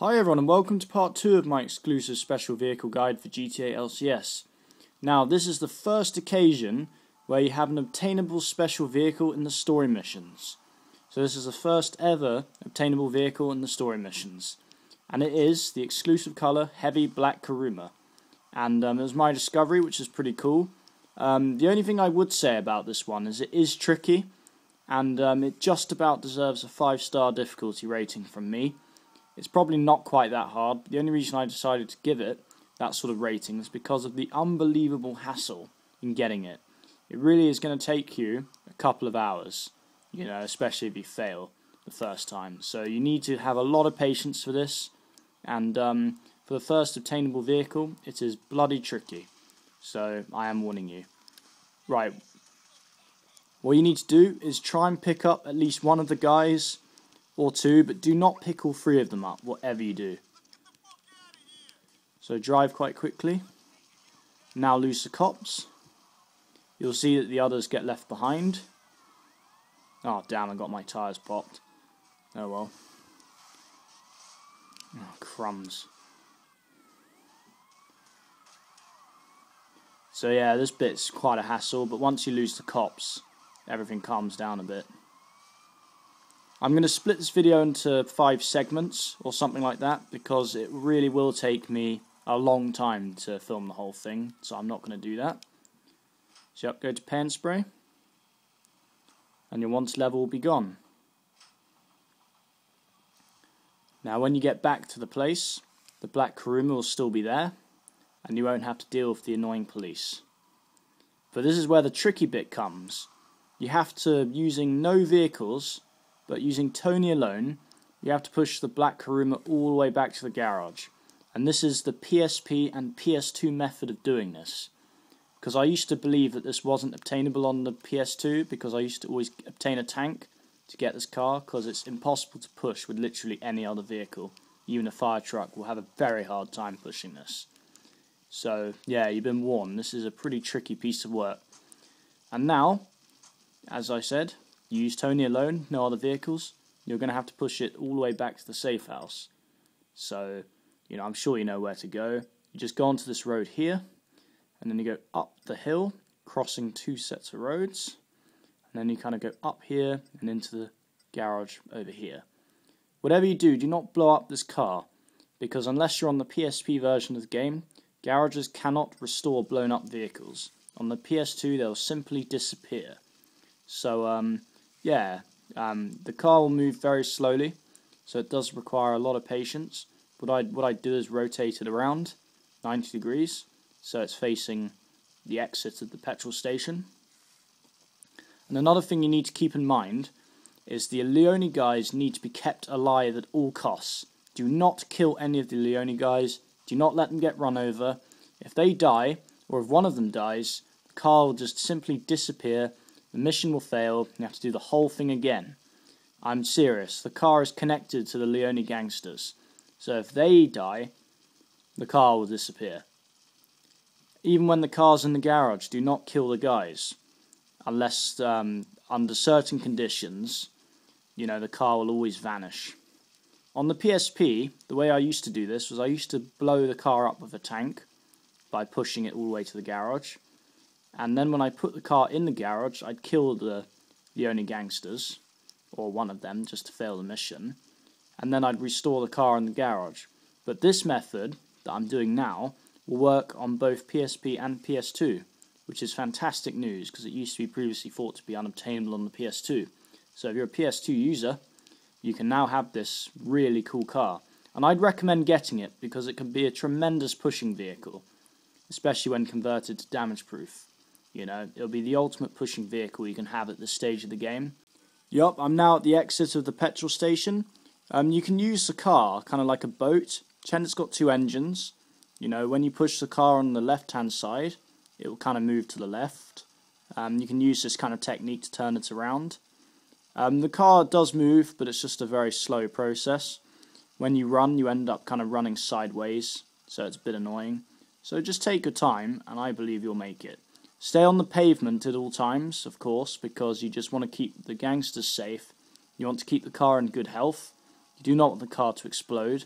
Hi everyone and welcome to part 2 of my exclusive special vehicle guide for GTA LCS. Now this is the first occasion where you have an obtainable special vehicle in the story missions. So this is the first ever obtainable vehicle in the story missions. And it is the exclusive colour heavy black Kuruma. And it was my discovery, which is pretty cool. The only thing I would say about this one is it is tricky. And it just about deserves a 5-star difficulty rating from me. It's probably not quite that hard. The only reason I decided to give it that sort of rating is because of the unbelievable hassle in getting it. It really is going to take you a couple of hours, especially if you fail the first time. So you need to have a lot of patience for this. And for the first obtainable vehicle, it is bloody tricky. So I am warning you. Right. What you need to do is try and pick up at least one of the guys or two, but do not pick all 3 of them up, whatever you do. So drive quite quickly. Now lose the cops. You'll see that the others get left behind. Oh damn, I got my tyres popped. Oh well. Oh, crumbs. So yeah, this bit's quite a hassle, but once you lose the cops, everything calms down a bit. I'm going to split this video into 5 segments or something like that because it really will take me a long time to film the whole thing, so I'm not going to do that. So yep, go to pen spray and your once level will be gone. Now when you get back to the place, the black Kuruma will still be there and you won't have to deal with the annoying police. But this is where the tricky bit comes. You have to, using no vehicles, but using Tony alone, you have to push the black Kuruma all the way back to the garage. And this is the PSP and PS2 method of doing this. Because I used to believe that this wasn't obtainable on the PS2, because I used to always obtain a tank to get this car, because it's impossible to push with literally any other vehicle. Even a firetruck will have a very hard time pushing this. So, yeah, you've been warned. This is a pretty tricky piece of work. And now, as I said, you use Tony alone, no other vehicles, you're going to have to push it all the way back to the safe house. So, I'm sure you know where to go. You just go onto this road here, and then you go up the hill, crossing 2 sets of roads, and then you kind of go up here and into the garage over here. Whatever you do, do not blow up this car, because unless you're on the PSP version of the game, garages cannot restore blown up vehicles. On the PS2, they'll simply disappear. So, the car will move very slowly, so it does require a lot of patience. What I do is rotate it around 90 degrees, so it's facing the exit of the petrol station. And another thing you need to keep in mind is the Leone guys need to be kept alive at all costs. Do not kill any of the Leone guys. Do not let them get run over. If they die, or if one of them dies, the car will just simply disappear. The mission will fail, you have to do the whole thing again. I'm serious, the car is connected to the Leone gangsters. So if they die, the car will disappear. Even when the car's in the garage, do not kill the guys. Unless, under certain conditions, the car will always vanish. On the PSP, the way I used to do this was I used to blow the car up with a tank by pushing it all the way to the garage. And then when I put the car in the garage, I'd kill the Leone gangsters, or one of them, just to fail the mission. And then I'd restore the car in the garage. But this method that I'm doing now will work on both PSP and PS2, which is fantastic news, because it used to be previously thought to be unobtainable on the PS2. So if you're a PS2 user, you can now have this really cool car. And I'd recommend getting it, because it can be a tremendous pushing vehicle, especially when converted to damage proof. It'll be the ultimate pushing vehicle you can have at this stage of the game. Yup, I'm now at the exit of the petrol station. You can use the car kind of like a boat. Pretend it's got 2 engines. When you push the car on the left-hand side, it will kind of move to the left. You can use this kind of technique to turn it around. The car does move, but it's just a very slow process. When you run, you end up kind of running sideways, so it's a bit annoying. So just take your time, and I believe you'll make it. Stay on the pavement at all times, of course, because you just want to keep the gangsters safe. You want to keep the car in good health. You do not want the car to explode.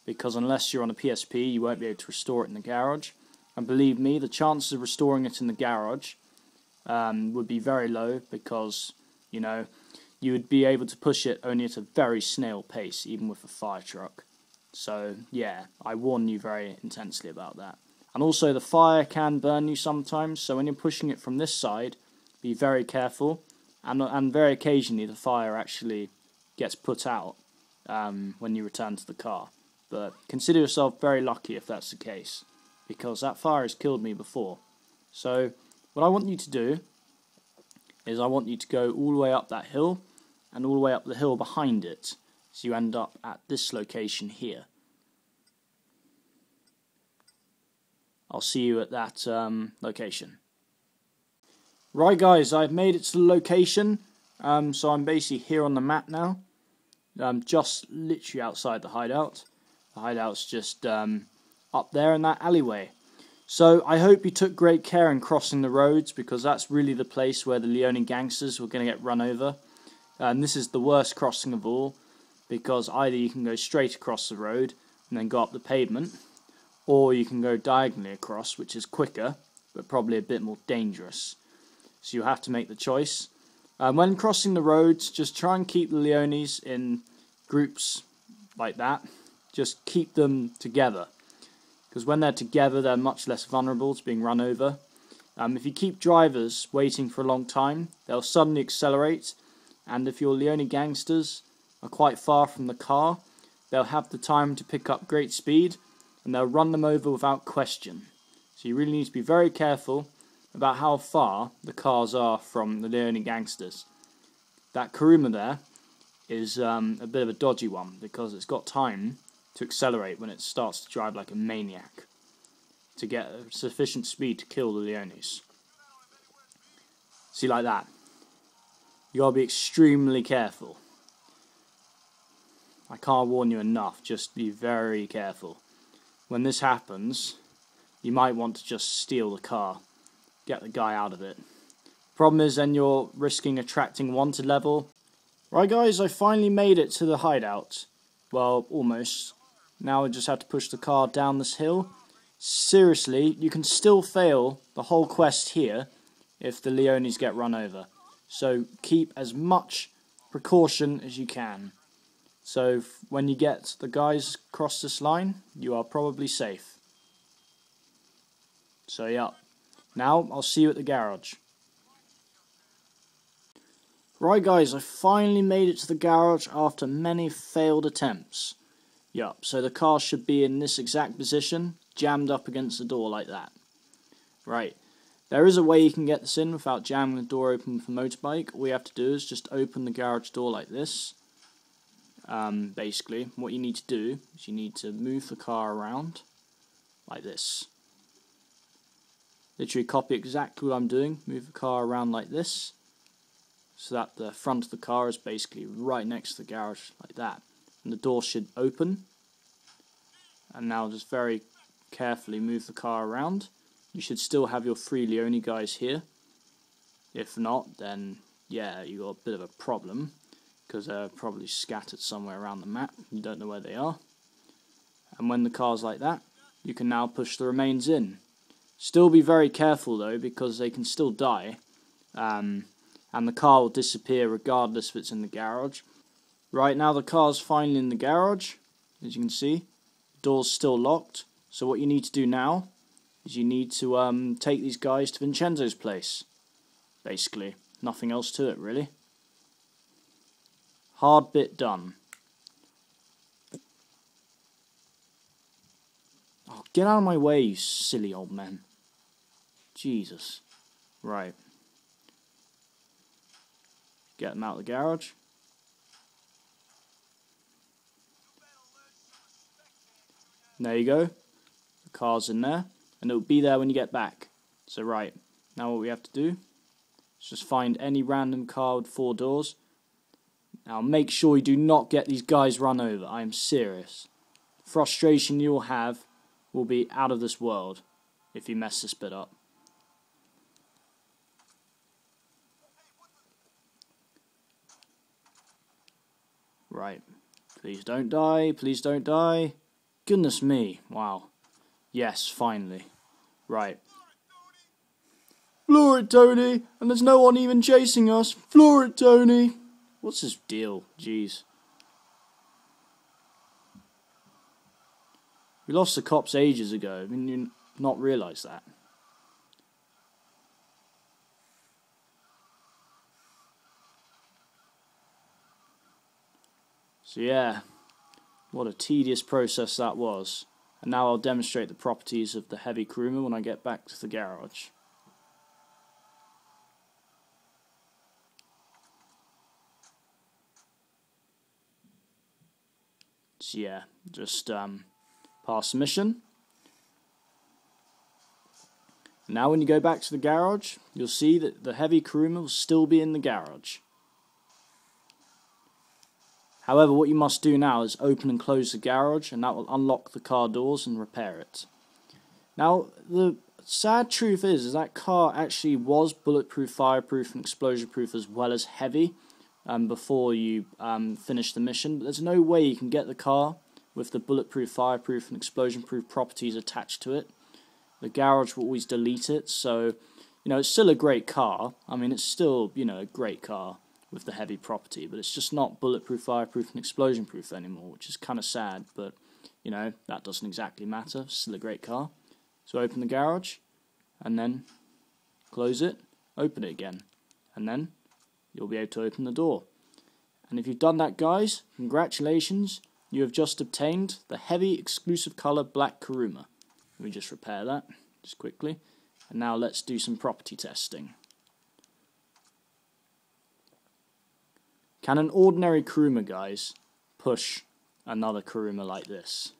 because unless you're on a PSP, you won't be able to restore it in the garage. And believe me, the chances of restoring it in the garage would be very low, because, you know, you would be able to push it only at a very snail pace, even with a fire truck. So, yeah, I warn you very intensely about that. And also, the fire can burn you sometimes, so when you're pushing it from this side, be very careful. And very occasionally, the fire actually gets put out when you return to the car. But consider yourself very lucky if that's the case, because that fire has killed me before. So, what I want you to do is I want you to go all the way up that hill, and all the way up the hill behind it, so you end up at this location here. I'll see you at that location. Right guys, I've made it to the location, so I'm basically here on the map now. Just literally outside the hideout. The hideout's just up there in that alleyway. So I hope you took great care in crossing the roads, because that's really the place where the Leone gangsters were going to get run over. And this is the worst crossing of all, because either you can go straight across the road and then go up the pavement, or you can go diagonally across, which is quicker, but probably a bit more dangerous. So you have to make the choice. When crossing the roads, just try and keep the Leones in groups like that. Just keep them together, because when they're together, they're much less vulnerable to being run over. If you keep drivers waiting for a long time, they'll suddenly accelerate, and if your Leone gangsters are quite far from the car, they'll have the time to pick up great speed, and they'll run them over without question. So you really need to be very careful about how far the cars are from the Leone gangsters. That Kuruma there is a bit of a dodgy one, because it's got time to accelerate when it starts to drive like a maniac, to get sufficient speed to kill the Leones. See, like that. You gotta be extremely careful. I can't warn you enough, just be very careful. When this happens, you might want to just steal the car, get the guy out of it. Problem is, then you're risking attracting wanted level. Right guys, I finally made it to the hideout. Well, almost. Now I just have to push the car down this hill. Seriously, you can still fail the whole quest here if the Leones get run over. So keep as much precaution as you can. So when you get the guys across this line, you are probably safe. So yeah. Now I'll see you at the garage. Right guys, I finally made it to the garage after many failed attempts. Yup, so the car should be in this exact position, jammed up against the door like that. Right, there is a way you can get this in without jamming the door open with a motorbike. All you have to do is just open the garage door like this. Basically, what you need to do is you need to move the car around like this. Literally copy exactly what I'm doing, move the car around like this, so that the front of the car is basically right next to the garage like that. And the door should open. And now just very carefully move the car around. You should still have your 3 Leone guys here. If not, then yeah, you got a bit of a problem, because they're probably scattered somewhere around the map. You don't know where they are. And when the car's like that, you can now push the remains in. Still be very careful though, because they can still die. And the car will disappear regardless if it's in the garage. Right, now the car's finally in the garage, as you can see. The door's still locked, so what you need to do now is you need to take these guys to Vincenzo's place. Basically, nothing else to it really. Hard bit done. Oh, get out of my way, you silly old man. Jesus. Right. Get them out of the garage. There you go. The car's in there, and it'll be there when you get back. So right, now what we have to do is just find any random car with 4 doors. Now make sure you do not get these guys run over. I am serious. Frustration you'll have will be out of this world if you mess this bit up. Right. Please don't die. Please don't die. Goodness me. Wow. Yes, finally. Right. Floor it, Tony! And there's no one even chasing us. Floor it, Tony! What's his deal? Jeez. We lost the cops ages ago. I mean, you not realise that. So yeah, what a tedious process that was. And now I'll demonstrate the properties of the heavy Kuruma when I get back to the garage. So yeah, just pass the mission. Now when you go back to the garage, you'll see that the heavy Kuruma will still be in the garage. However, what you must do now is open and close the garage, and that will unlock the car doors and repair it. Now, the sad truth is that car actually was bulletproof, fireproof, and explosion-proof as well as heavy before you finish the mission. But there's no way you can get the car with the bulletproof, fireproof, and explosion-proof properties attached to it. The garage will always delete it, so, it's still a great car. I mean, it's still, a great car with the heavy property, but it's just not bulletproof, fireproof, and explosion-proof anymore, which is kind of sad, but, that doesn't exactly matter. It's still a great car. So open the garage, and then close it, open it again, and then you'll be able to open the door. And if you've done that, guys, congratulations, you have just obtained the heavy exclusive colour black Kuruma. Let me just repair that, just quickly. And now let's do some property testing. Can an ordinary Kuruma, guys, push another Kuruma like this?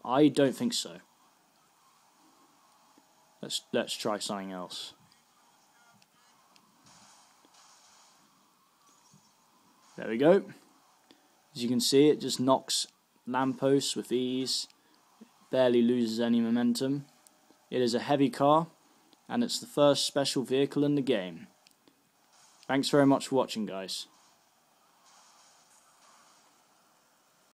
I don't think so. Let's try something else. There we go. As you can see, it just knocks lampposts with ease. Barely loses any momentum. It is a heavy car, and it's the first special vehicle in the game. Thanks very much for watching, guys.